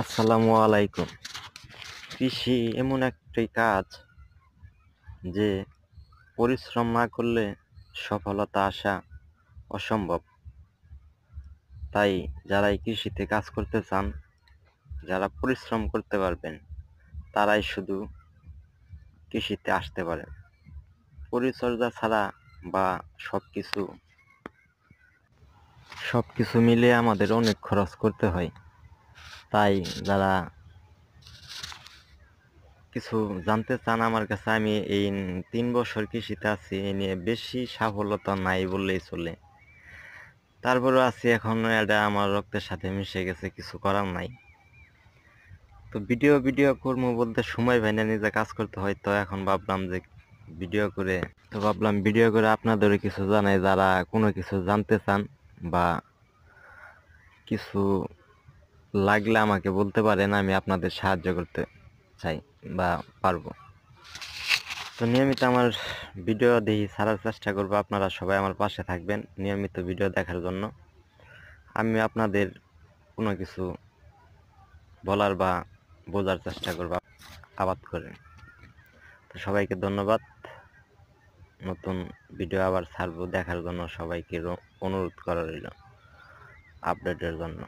আসসালামু আলাইকুম। কৃষি এমন একটি কাজ যে পরিশ্রম না করলে সফলতা আসা অসম্ভব। তাই যারা এই কৃষিতে কাজ করতে চান, যারা পরিশ্রম করতে পারবেন, তারাই শুধু কৃষিতে আসতে পারেন। পরিচর্যা ছাড়া বা সবকিছু সবকিছু মিলিয়ে আমাদের অনেক খরচ করতে হয়। তাই যারা কিছু জানতে চান আমার কাছে, আমি এই ৩ বছর কৃষিতে আছি, এ নিয়ে বেশি সফলতা নাই বললেই চলে। তারপরেও আছি, এখনো এটা আমার রক্তের সাথে মিশে গেছে, কিছু করার নাই। তো ভিডিও করবো বলতে সময় হয় না, নিজে কাজ করতে হয়। তো এখন ভাবলাম যে ভিডিও করে আপনাদেরও কিছু জানাই, যারা কোনো কিছু জানতে চান বা কিছু লাগলে আমাকে বলতে পারেন, আমি আপনাদের সাহায্য করতে চাই বা পারবো। তো নিয়মিত আমার ভিডিও দেখি ছাড়ার চেষ্টা করবো, আপনারা সবাই আমার পাশে থাকবেন নিয়মিত ভিডিও দেখার জন্য। আমি আপনাদের কোনো কিছু বলার বা বোঝার চেষ্টা করবো আবাদ করে। তো সবাইকে ধন্যবাদ। নতুন ভিডিও আবার ছাড়বো, দেখার জন্য সবাইকে অনুরোধ করা রইল আপডেটের জন্য।